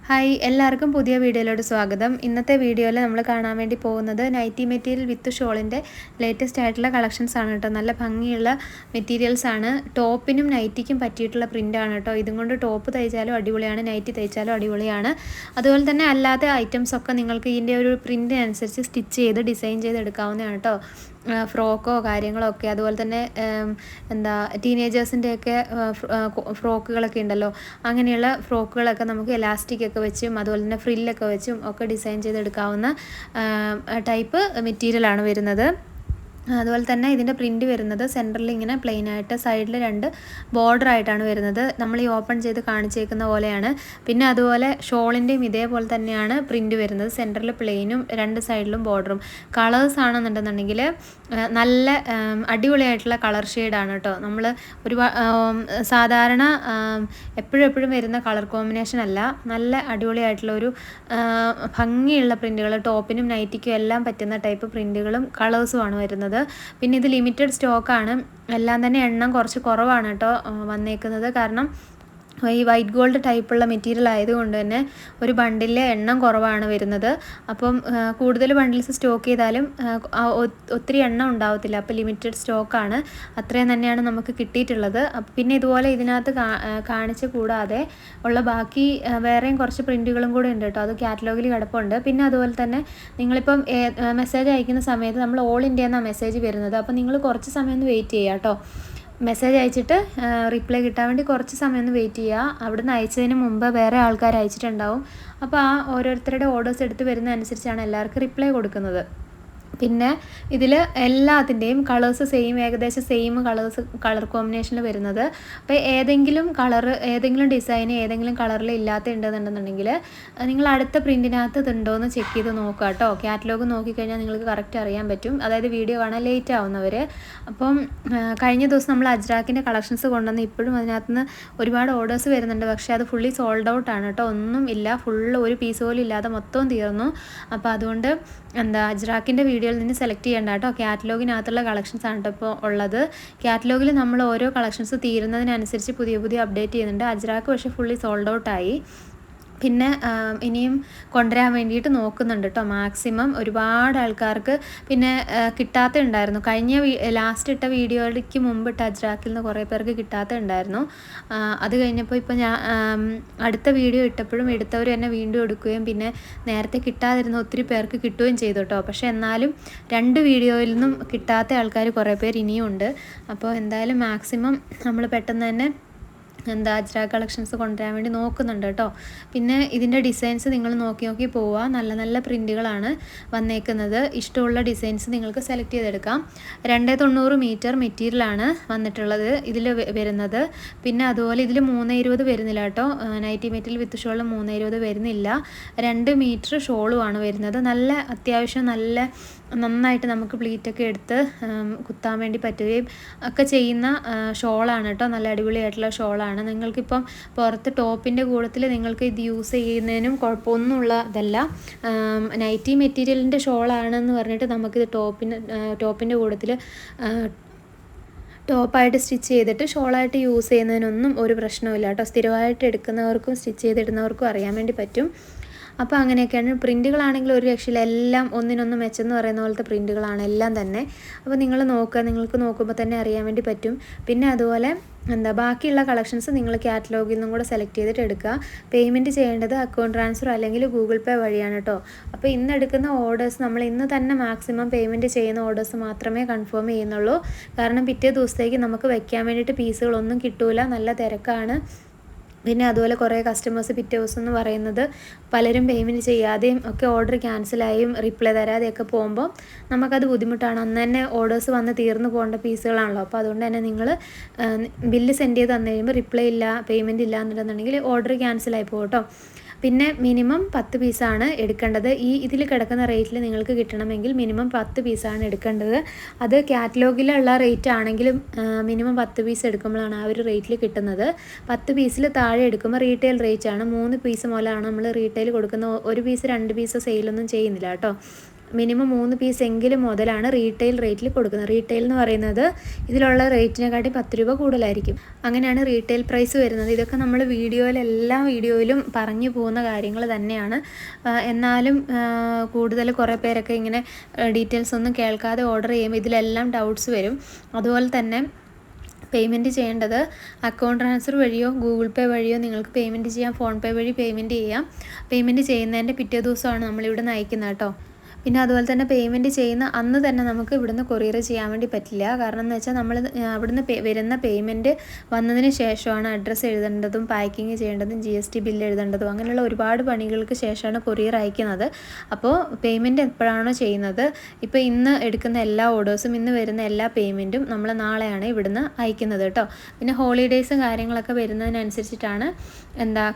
Hi എല്ലാവർക്കും പുതിയ വീഡിയോയിലോട്ട് സ്വാഗതം. ഇന്നത്തെ വീഡിയോയിൽ നമ്മൾ കാണാൻ വേണ്ടി പോകുന്നത് നൈറ്റി മെറ്റീരിയൽ വിത്ത് ഷോളിൻ്റെ ലേറ്റസ്റ്റ് ആയിട്ടുള്ള കളക്ഷൻസ് ആണ് കേട്ടോ. നല്ല ഭംഗിയുള്ള മെറ്റീരിയൽസ് ആണ്. ടോപ്പിനും നൈറ്റിക്കും പറ്റിയിട്ടുള്ള പ്രിൻ്റാണ് കേട്ടോ. ഇതും കൊണ്ട് ടോപ്പ് തയ്ച്ചാലും അടിപൊളിയാണ്, നൈറ്റി തയ്ച്ചാലും അടിപൊളിയാണ്. അതുപോലെ തന്നെ അല്ലാത്ത ഐറ്റംസ് ഒക്കെ നിങ്ങൾക്ക് ഇതിൻ്റെ ഒരു പ്രിൻറ്റിനനുസരിച്ച് സ്റ്റിച്ച് ചെയ്ത് ഡിസൈൻ ചെയ്ത് എടുക്കാവുന്നതാണ് കേട്ടോ. ഫ്രോക്കോ കാര്യങ്ങളോ ഒക്കെ, അതുപോലെ തന്നെ ടീനേജേഴ്സിൻ്റെയൊക്കെ ഫ്രോക്കുകളൊക്കെ ഉണ്ടല്ലോ, അങ്ങനെയുള്ള ഫ്രോക്കുകളൊക്കെ നമുക്ക് എലാസ്റ്റിക് ഒക്കെ വെച്ചും അതുപോലെ തന്നെ ഫ്രില്ലൊക്കെ വെച്ചും ഒക്കെ ഡിസൈൻ ചെയ്തെടുക്കാവുന്ന ടൈപ്പ് മെറ്റീരിയലാണ് വരുന്നത്. അതുപോലെ തന്നെ ഇതിൻ്റെ പ്രിൻറ്റ് വരുന്നത് സെൻറ്ററിൽ ഇങ്ങനെ പ്ലെയിൻ ആയിട്ട്, സൈഡിൽ 2 ബോർഡർ ആയിട്ടാണ് വരുന്നത്. നമ്മൾ ഈ ഓപ്പൺ ചെയ്ത് കാണിച്ചേക്കുന്ന പോലെയാണ്. പിന്നെ അതുപോലെ ഷോളിൻ്റെയും ഇതേപോലെ തന്നെയാണ് പ്രിൻറ്റ് വരുന്നത്. സെൻറ്ററിൽ പ്ലെയിനും 2 സൈഡിലും ബോർഡറും. കളേഴ്സ് ആണെന്നുണ്ടെന്നുണ്ടെങ്കിൽ നല്ല അടിപൊളിയായിട്ടുള്ള കളർ ഷെയ്ഡാണ് കേട്ടോ. നമ്മൾ സാധാരണ എപ്പോഴും വരുന്ന കളർ കോമ്പിനേഷൻ അല്ല, നല്ല അടിപൊളിയായിട്ടുള്ള ഒരു ഭംഗിയുള്ള പ്രിൻറ്റുകൾ, ടോപ്പിനും നൈറ്റിക്കും എല്ലാം പറ്റുന്ന ടൈപ്പ് പ്രിൻറ്റുകളും കളേഴ്സുമാണ് വരുന്നത്. പിന്നെ ഇത് ലിമിറ്റഡ് സ്റ്റോക്കാണ്. എല്ലാം തന്നെ എണ്ണം കുറച്ച് കുറവാണ് കേട്ടോ വന്നേക്കുന്നത്. കാരണം ഈ വൈറ്റ് ഗോൾഡ് ടൈപ്പുള്ള മെറ്റീരിയൽ ആയതുകൊണ്ട് തന്നെ ഒരു ബണ്ടിലെ എണ്ണം കുറവാണ് വരുന്നത്. അപ്പം കൂടുതൽ ബണ്ടിൽസ് സ്റ്റോക്ക് ചെയ്താലും ഒത്തിരി എണ്ണം ഉണ്ടാവത്തില്ല. അപ്പോൾ ലിമിറ്റഡ് സ്റ്റോക്കാണ്. അത്രയും തന്നെയാണ് നമുക്ക് കിട്ടിയിട്ടുള്ളത്. പിന്നെ ഇതുപോലെ ഇതിനകത്ത് കാണിച്ച് കൂടാതെ ഉള്ള ബാക്കി വേറെയും കുറച്ച് പ്രിൻറ്റുകളും കൂടെ ഉണ്ട് കേട്ടോ. അത് കാറ്റലോഗിൽ കിടപ്പുണ്ട്. പിന്നെ അതുപോലെ തന്നെ നിങ്ങളിപ്പം മെസ്സേജ് അയക്കുന്ന സമയത്ത് നമ്മൾ ഓൾ ഇന്ത്യ എന്നാണ് മെസ്സേജ് വരുന്നത്. അപ്പോൾ നിങ്ങൾ കുറച്ച് സമയം ഒന്ന് വെയിറ്റ് ചെയ്യുക കേട്ടോ. മെസ്സേജ് അയച്ചിട്ട് റിപ്ലൈ കിട്ടാൻ വേണ്ടി കുറച്ച് സമയം ഒന്ന് വെയിറ്റ് ചെയ്യുക. അവിടെ നിന്ന് അയച്ചതിന് മുമ്പ് വേറെ ആൾക്കാർ അയച്ചിട്ടുണ്ടാവും. അപ്പോൾ ആ ഓരോരുത്തരുടെ ഓർഡേഴ്സ് എടുത്ത് വരുന്നതനുസരിച്ചാണ് എല്ലാവർക്കും റിപ്ലൈ കൊടുക്കുന്നത്. പിന്നെ ഇതിൽ എല്ലാത്തിൻ്റെയും കളേഴ്സ് ഏകദേശം സെയിം കളർ കോമ്പിനേഷനിൽ വരുന്നത്. അപ്പോൾ ഏതെങ്കിലും ഡിസൈൻ ഏതെങ്കിലും കളറിൽ ഇല്ലാത്തുണ്ടെന്നുണ്ടെന്നുണ്ടെങ്കിൽ നിങ്ങൾ അടുത്ത പ്രിൻറ്റിനകത്ത് ഇതുണ്ടോ എന്ന് ചെക്ക് ചെയ്ത് നോക്കുക കേട്ടോ. കാറ്റലോഗ് നോക്കിക്കഴിഞ്ഞാൽ നിങ്ങൾക്ക് കറക്റ്റ് അറിയാൻ പറ്റും. അതായത് വീഡിയോ കാണാൻ ലേറ്റ് ആവുന്നവർ. അപ്പം കഴിഞ്ഞ ദിവസം നമ്മൾ അജ്രാക്കിൻ്റെ കളക്ഷൻസ് കൊണ്ടുവന്ന് ഇപ്പോഴും അതിനകത്തുനിന്ന് ഒരുപാട് ഓർഡേഴ്സ് വരുന്നുണ്ട്. പക്ഷേ അത് ഫുള്ളി സോൾഡ് ഔട്ട് ആണ് കേട്ടോ. ഒന്നും ഇല്ല, ഫുള്ള് ഒരു പീസ് പോലും ഇല്ലാതെ മൊത്തവും തീർന്നു. അപ്പോൾ അതുകൊണ്ട് അജ്രാക്കിൻ്റെ വീഡിയോയിൽ നിന്ന് സെലക്ട് ചെയ്യേണ്ട കേട്ടോ. കാറ്റലോഗിനകത്തുള്ള കളക്ഷൻസ് ആണ് കേട്ടോ ഇപ്പോൾ ഉള്ളത്. കാറ്റലോഗിൽ നമ്മൾ ഓരോ കളക്ഷൻസ് തീരുന്നതിനനുസരിച്ച് പുതിയ അപ്ഡേറ്റ് ചെയ്യുന്നുണ്ട്. അജ്രാക്ക് പക്ഷേ ഫുള്ളി സോൾഡ് ഔട്ടായി. പിന്നെ ഇനിയും കൊണ്ടുവരാൻ വേണ്ടിയിട്ട് നോക്കുന്നുണ്ട് കേട്ടോ. മാക്സിമം ഒരുപാട് ആൾക്കാർക്ക് പിന്നെ കിട്ടാത്തുണ്ടായിരുന്നു. ലാസ്റ്റ് ഇട്ട വീഡിയോയ്ക്ക് മുമ്പ് ഇട്ട അജ്രാക്കിൽ നിന്ന് കുറേ പേർക്ക് കിട്ടാത്തുണ്ടായിരുന്നു. അത് കഴിഞ്ഞപ്പോൾ ഇപ്പോൾ ഞാൻ അടുത്ത വീഡിയോ ഇട്ടപ്പോഴും എടുത്തവർ എന്നെ വീണ്ടും എടുക്കുകയും പിന്നെ നേരത്തെ കിട്ടാതിരുന്ന ഒത്തിരി പേർക്ക് കിട്ടുകയും ചെയ്തു കേട്ടോ. പക്ഷേ എന്നാലും 2 വീഡിയോയിൽ നിന്നും കിട്ടാത്ത ആൾക്കാർ കുറേ പേർ ഇനിയും ഉണ്ട്. അപ്പോൾ എന്തായാലും മാക്സിമം നമ്മൾ പെട്ടെന്ന് തന്നെ അജ്രാക്ക് കളക്ഷൻസ് കൊണ്ടുവരാൻ വേണ്ടി നോക്കുന്നുണ്ട് കേട്ടോ. പിന്നെ ഇതിൻ്റെ ഡിസൈൻസ് നിങ്ങൾ നോക്കി പോവുക. നല്ല പ്രിൻറ്റുകളാണ് വന്നേക്കുന്നത്. ഇഷ്ടമുള്ള ഡിസൈൻസ് നിങ്ങൾക്ക് സെലക്ട് ചെയ്തെടുക്കാം. 290 മീറ്റർ മെറ്റീരിയലാണ് വന്നിട്ടുള്ളത് ഇതിൽ വരുന്നത്. പിന്നെ അതുപോലെ ഇതിൽ 320 വരുന്നില്ല കേട്ടോ. നൈറ്റി മെറ്റീരിയൽ വിത്ത് ഷോൾ 320 വരുന്നില്ല. 2 മീറ്റർ ഷോളുമാണ് വരുന്നത്. അത്യാവശ്യം നന്നായിട്ട് നമുക്ക് പ്ലീറ്റൊക്കെ എടുത്ത് കുത്താൻ വേണ്ടി പറ്റുകയും ഒക്കെ ചെയ്യുന്ന ഷോളാണ് കേട്ടോ. നല്ല അടിപൊളിയായിട്ടുള്ള ഷോളാണ്. നിങ്ങൾക്കിപ്പം പുറത്ത് ടോപ്പിൻ്റെ കൂട്ടത്തിൽ നിങ്ങൾക്ക് ഇത് യൂസ് ചെയ്യുന്നതിനും കുഴപ്പമൊന്നുമുള്ളതല്ല. നൈറ്റി മെറ്റീരിയലിൻ്റെ ഷോളാണെന്ന് പറഞ്ഞിട്ട് നമുക്കിത് ടോപ്പിൻ്റെ കൂട്ടത്തിൽ ടോപ്പായിട്ട് സ്റ്റിച്ച് ചെയ്തിട്ട് ഷോളായിട്ട് യൂസ് ചെയ്യുന്നതിനൊന്നും ഒരു പ്രശ്നമില്ല കേട്ടോ. സ്ഥിരമായിട്ട് എടുക്കുന്നവർക്കും സ്റ്റിച്ച് ചെയ്തിടുന്നവർക്കും അറിയാൻ വേണ്ടി പറ്റും. അപ്പോൾ അങ്ങനെയൊക്കെയാണ്. പ്രിൻറ്റുകളാണെങ്കിൽ ഒരു രക്ഷയില്ല. എല്ലാം ഒന്നിനൊന്ന് മെച്ചെന്ന് പറയുന്ന പോലത്തെ പ്രിൻറ്റുകളാണ് എല്ലാം തന്നെ. അപ്പോൾ നിങ്ങൾക്ക് നോക്കുമ്പോൾ തന്നെ അറിയാൻ വേണ്ടി പറ്റും. പിന്നെ അതുപോലെ ബാക്കിയുള്ള കളക്ഷൻസ് നിങ്ങൾ കാറ്റലോഗിൽ നിന്നും കൂടെ സെലക്ട് ചെയ്തിട്ട് എടുക്കുക. പേയ്മെൻറ്റ് ചെയ്യേണ്ടത് അക്കൗണ്ട് ട്രാൻസ്ഫർ അല്ലെങ്കിൽ ഗൂഗിൾ പേ വഴിയാണ് കേട്ടോ. അപ്പോൾ ഇന്ന് എടുക്കുന്ന ഓർഡേഴ്സ് നമ്മൾ ഇന്ന് തന്നെ മാക്സിമം പേയ്മെൻറ്റ് ചെയ്യുന്ന ഓർഡേഴ്സ് മാത്രമേ കൺഫേം ചെയ്യുന്നുള്ളൂ. കാരണം പിറ്റേ ദിവസത്തേക്ക് നമുക്ക് വെക്കാൻ വേണ്ടിയിട്ട് പീസുകളൊന്നും കിട്ടൂല, നല്ല തിരക്കാണ്. പിന്നെ അതുപോലെ കുറേ കസ്റ്റമേഴ്സ് പിറ്റേ ദിവസം എന്ന് പറയുന്നത് പലരും പേയ്മെൻറ്റ് ചെയ്യാതെയും ഒക്കെ ഓർഡർ ക്യാൻസലായും റിപ്ലൈ തരാതെയൊക്കെ പോകുമ്പോൾ നമുക്കത് ബുദ്ധിമുട്ടാണ്. അന്ന് തന്നെ ഓർഡേഴ്സ് വന്ന് തീർന്നു പോകേണ്ട പീസുകളാണല്ലോ. അപ്പോൾ അതുകൊണ്ട് തന്നെ നിങ്ങൾ ബില്ല് സെൻഡ് ചെയ്ത് തന്നു കഴിയുമ്പോൾ റിപ്ലൈ ഇല്ല, പേയ്മെൻറ്റ് ഇല്ല എന്നുണ്ടെന്നുണ്ടെങ്കിൽ ഓർഡർ ക്യാൻസലായി പോകും കേട്ടോ. പിന്നെ മിനിമം 10 പീസാണ് എടുക്കേണ്ടത്. ഇതിൽ കിടക്കുന്ന റേറ്റിൽ നിങ്ങൾക്ക് കിട്ടണമെങ്കിൽ മിനിമം 10 പീസാണ് എടുക്കേണ്ടത്. അത് കാറ്റലോഗിലുള്ള റേറ്റ് ആണെങ്കിലും മിനിമം 10 പീസ് എടുക്കുമ്പോഴാണ് ആ ഒരു റേറ്റിൽ കിട്ടുന്നത്. 10 പീസിൽ താഴെ എടുക്കുമ്പോൾ റീറ്റെയിൽ റേറ്റ് ആണ്. 3 പീസ് മുതലാണ് നമ്മൾ റീറ്റെയിൽ കൊടുക്കുന്നത്. 1 പീസ് 2 പീസ് സെയിലൊന്നും ചെയ്യുന്നില്ല കേട്ടോ. മിനിമം 3 പീസ് എങ്കിലും മുതലാണ് റീറ്റെയിൽ റേറ്റിൽ കൊടുക്കുന്നത്. റീറ്റെയിൽ എന്ന് പറയുന്നത് ഇതിലുള്ള റേറ്റിനെക്കാട്ടി 10 രൂപ കൂടുതലായിരിക്കും. അങ്ങനെയാണ് റീറ്റെയിൽ പ്രൈസ് വരുന്നത്. ഇതൊക്കെ നമ്മൾ എല്ലാ വീഡിയോയിലും പറഞ്ഞു പോകുന്ന കാര്യങ്ങൾ തന്നെയാണ്. എന്നാലും കൂടുതൽ കുറേ പേരൊക്കെ ഇങ്ങനെ ഡീറ്റെയിൽസ് ഒന്നും കേൾക്കാതെ ഓർഡർ ചെയ്യുമ്പോൾ ഇതിലെല്ലാം ഡൗട്ട്സ് വരും. അതുപോലെ തന്നെ പേയ്മെൻറ്റ് ചെയ്യേണ്ടത് അക്കൗണ്ട് ട്രാൻസ്ഫർ വഴിയോ ഗൂഗിൾ പേ വഴിയോ നിങ്ങൾക്ക് പേയ്മെൻറ്റ് ചെയ്യാം. ഫോൺ പേ വഴി പേയ്മെൻറ്റ് ചെയ്യാം. പേയ്മെൻറ്റ് ചെയ്യുന്നതിൻ്റെ പിറ്റേ ദിവസമാണ് നമ്മളിവിടെ നിന്ന് അയക്കുന്നത് കേട്ടോ. പിന്നെ അതുപോലെ തന്നെ പേയ്മെൻറ്റ് ചെയ്യുന്ന അന്ന് തന്നെ നമുക്ക് ഇവിടുന്ന് കൊറിയർ ചെയ്യാൻ വേണ്ടി പറ്റില്ല. കാരണം എന്ന് വെച്ചാൽ നമ്മൾ അവിടുന്ന് വരുന്ന പേയ്മെൻറ്റ് വന്നതിന് ശേഷമാണ് അഡ്രസ്സ് എഴുതേണ്ടതും പാക്കിങ് ചെയ്യേണ്ടതും GST ബില്ല് എഴുതേണ്ടതും അങ്ങനെയുള്ള ഒരുപാട് പണികൾക്ക് ശേഷമാണ് കൊറിയർ അയക്കുന്നത്. അപ്പോൾ പേയ്മെൻറ്റ് എപ്പോഴാണോ ചെയ്യുന്നത്, ഇപ്പോൾ ഇന്ന് എടുക്കുന്ന എല്ലാ ഓർഡേഴ്സും ഇന്ന് വരുന്ന എല്ലാ പേയ്മെൻറ്റും നമ്മൾ നാളെയാണ് ഇവിടുന്ന് അയക്കുന്നത് കേട്ടോ. പിന്നെ ഹോളിഡേയ്സും കാര്യങ്ങളൊക്കെ വരുന്നതിനനുസരിച്ചിട്ടാണ്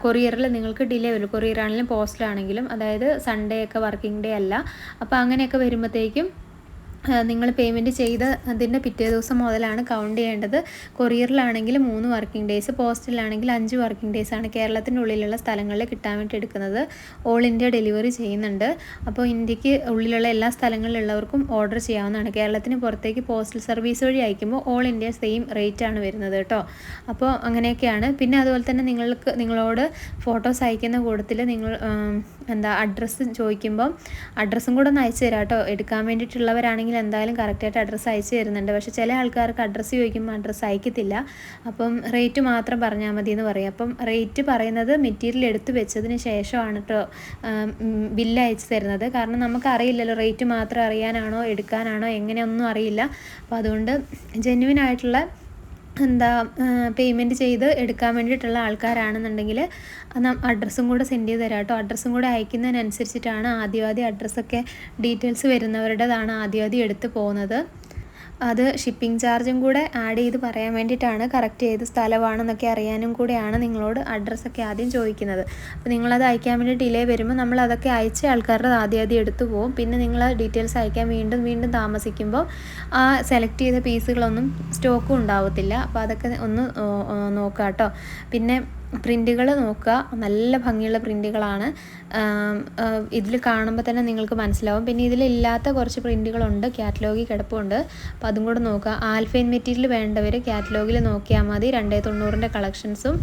കൊറിയറിൽ നിങ്ങൾക്ക് ഡിലേ വരും. കൊറിയർ ആണെങ്കിലും പോസ്റ്റിലാണെങ്കിലും, അതായത് സൺഡേ ഒക്കെ വർക്കിംഗ് ഡേ അല്ല. അപ്പോൾ അങ്ങനെയൊക്കെ വരുമ്പോഴത്തേക്കും നിങ്ങൾ പേയ്മെൻറ്റ് ചെയ്ത് അതിൻ്റെ പിറ്റേ ദിവസം മുതലാണ് കൗണ്ട് ചെയ്യേണ്ടത്. കൊറിയറിലാണെങ്കിൽ 3 വർക്കിംഗ് ഡേയ്സ്, പോസ്റ്റിലാണെങ്കിൽ 5 വർക്കിംഗ് ഡേയ്സാണ് കേരളത്തിൻ്റെ ഉള്ളിലുള്ള സ്ഥലങ്ങളിൽ കിട്ടാൻ വേണ്ടി എടുക്കുന്നത്. ഓൾ ഇന്ത്യ ഡെലിവറി ചെയ്യുന്നുണ്ട്. അപ്പോൾ ഇന്ത്യക്ക് ഉള്ളിലുള്ള എല്ലാ സ്ഥലങ്ങളിലുള്ളവർക്കും ഓർഡർ ചെയ്യാവുന്നതാണ്. കേരളത്തിന് പുറത്തേക്ക് പോസ്റ്റൽ സർവീസ് വഴി അയക്കുമ്പോൾ ഓൾ ഇന്ത്യ സെയിം റേറ്റാണ് വരുന്നത് കേട്ടോ. അപ്പോൾ അങ്ങനെയൊക്കെയാണ്. പിന്നെ അതുപോലെ തന്നെ നിങ്ങളോട് ഫോട്ടോസ് അയക്കുന്ന കൂട്ടത്തിൽ നിങ്ങൾ അഡ്രസ്സ് ചോദിക്കുമ്പോൾ അഡ്രസ്സും കൂടെ ഒന്ന് അയച്ചു തരാം കേട്ടോ. എടുക്കാൻ വേണ്ടിയിട്ടുള്ളവരാണെങ്കിൽ എന്തായാലും കറക്റ്റായിട്ട് അഡ്രസ്സ് അയച്ചു തരുന്നുണ്ട്. പക്ഷേ ചില ആൾക്കാർക്ക് അഡ്രസ്സ് ചോദിക്കുമ്പോൾ അഡ്രസ്സ് അയക്കത്തില്ല. അപ്പം റേറ്റ് മാത്രം പറഞ്ഞാൽ മതി എന്ന് പറയും. അപ്പം റേറ്റ് പറയുന്നത് മെറ്റീരിയൽ എടുത്ത് വെച്ചതിന് ശേഷമാണ് കേട്ടോ ബില്ല് അയച്ചു തരുന്നത്. കാരണം നമുക്കറിയില്ലല്ലോ റേറ്റ് മാത്രം അറിയാനാണോ എടുക്കാനാണോ എങ്ങനെയൊന്നും അറിയില്ല. അപ്പോൾ അതുകൊണ്ട് ജെന്യുവൻ ആയിട്ടുള്ള പേയ്മെൻറ്റ് ചെയ്ത് എടുക്കാൻ വേണ്ടിയിട്ടുള്ള ആൾക്കാരാണെന്നുണ്ടെങ്കിൽ അഡ്രസ്സും കൂടെ സെൻഡ് ചെയ്ത് തരാം കേട്ടോ. അഡ്രസ്സും കൂടെ അയക്കുന്നതിനനുസരിച്ചിട്ടാണ് ആദ്യം അഡ്രസ്സൊക്കെ ഡീറ്റെയിൽസ് വരുന്നവരുടേതാണ് ആദ്യം എടുത്ത് പോകുന്നത്. അത് ഷിപ്പിംഗ് ചാർജും കൂടെ ആഡ് ചെയ്ത് പറയാൻ വേണ്ടിയിട്ടാണ്, കറക്റ്റ് ഏത് സ്ഥലമാണെന്നൊക്കെ അറിയാനും കൂടെയാണ് നിങ്ങളോട് അഡ്രസ്സൊക്കെ ആദ്യം ചോദിക്കുന്നത്. അപ്പോൾ നിങ്ങളത് അയക്കാൻ വേണ്ടി ഡിലേ വരുമ്പോൾ നമ്മൾ അതൊക്കെ അയച്ച ആൾക്കാരുടെ ആദ്യം എടുത്തു പോകും. പിന്നെ നിങ്ങൾ ഡീറ്റെയിൽസ് അയക്കാൻ വീണ്ടും താമസിക്കുമ്പോൾ ആ സെലക്ട് ചെയ്ത പീസുകളൊന്നും സ്റ്റോക്കും ഉണ്ടാവത്തില്ല. അപ്പോൾ അതൊക്കെ ഒന്ന് നോക്കാം കേട്ടോ. പിന്നെ പ്രിൻറ്റുകൾ നോക്കുക, നല്ല ഭംഗിയുള്ള പ്രിൻറ്റുകളാണ്. ഇതിൽ കാണുമ്പോൾ തന്നെ നിങ്ങൾക്ക് മനസ്സിലാവും. പിന്നെ ഇതിലില്ലാത്ത കുറച്ച് പ്രിൻറ്റുകളുണ്ട്, കാറ്റലോഗിൽ കിടപ്പുണ്ട്. അപ്പോൾ അതും കൂടെ നോക്കുക. ആൽഫൈൻ മെറ്റീരിയൽ വേണ്ടവർ കാറ്റലോഗിൽ നോക്കിയാൽ മതി. 290ൻ്റെ കളക്ഷൻസും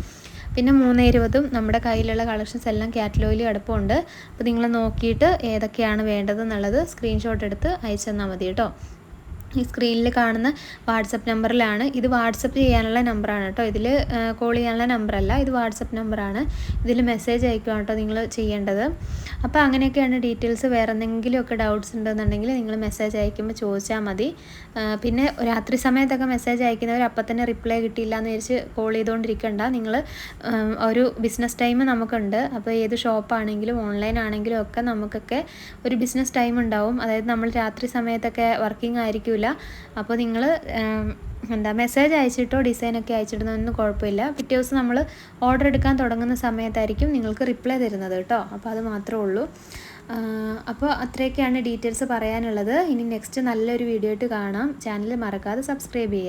പിന്നെ 320 നമ്മുടെ കയ്യിലുള്ള കളക്ഷൻസ് എല്ലാം കാറ്റലോഗിൽ കിടപ്പുണ്ട്. അപ്പോൾ നിങ്ങൾ നോക്കിയിട്ട് ഏതൊക്കെയാണ് വേണ്ടതെന്നുള്ളത് സ്ക്രീൻഷോട്ട് എടുത്ത് അയച്ചു തന്നാൽ മതി കേട്ടോ. ഈ സ്ക്രീനിൽ കാണുന്ന വാട്സപ്പ് നമ്പറിലാണ്. ഇത് വാട്സപ്പ് ചെയ്യാനുള്ള നമ്പറാണ് കേട്ടോ. ഇതിൽ കോൾ ചെയ്യാനുള്ള നമ്പറല്ല, ഇത് വാട്സപ്പ് നമ്പറാണ്. ഇതിൽ മെസ്സേജ് അയക്കുക കേട്ടോ നിങ്ങൾ ചെയ്യേണ്ടത്. അപ്പോൾ അങ്ങനെയൊക്കെയാണ് ഡീറ്റെയിൽസ്. വേറെ എന്തെങ്കിലുമൊക്കെ ഡൗട്ട്സ് ഉണ്ടെന്നുണ്ടെങ്കിൽ നിങ്ങൾ മെസ്സേജ് അയക്കുമ്പോൾ ചോദിച്ചാൽ മതി. പിന്നെ രാത്രി സമയത്തൊക്കെ മെസ്സേജ് അയക്കുന്നവർ അപ്പം തന്നെ റിപ്ലൈ കിട്ടിയില്ല എന്ന് വിചാരിച്ച് കോൾ ചെയ്തുകൊണ്ടിരിക്കണ്ട. നിങ്ങൾ ഒരു ബിസിനസ് ടൈം നമുക്കുണ്ട്. അപ്പോൾ ഏത് ഷോപ്പാണെങ്കിലും ഓൺലൈൻ ആണെങ്കിലും ഒക്കെ നമുക്കൊക്കെ ഒരു ബിസിനസ് ടൈം ഉണ്ടാവും. അതായത് നമ്മൾ രാത്രി സമയത്തൊക്കെ വർക്കിംഗ് ആയിരിക്കില്ല. അപ്പോൾ നിങ്ങൾ മെസ്സേജ് അയച്ചിട്ടോ ഡിസൈനൊക്കെ അയച്ചിടുന്നതൊന്നും കുഴപ്പമില്ല. പിറ്റേ ദിവസം നമ്മൾ ഓർഡർ എടുക്കാൻ തുടങ്ങുന്ന സമയത്തായിരിക്കും നിങ്ങൾക്ക് റിപ്ലൈ തരുന്നത് കേട്ടോ. അപ്പോൾ അത് മാത്രമേ ഉള്ളൂ. അപ്പോൾ അത്രയൊക്കെയാണ് ഡീറ്റെയിൽസ് പറയാനുള്ളത്. ഇനി നെക്സ്റ്റ് നല്ലൊരു വീഡിയോ ആയിട്ട് കാണാം. ചാനൽ മറക്കാതെ സബ്സ്ക്രൈബ് ചെയ്യുക.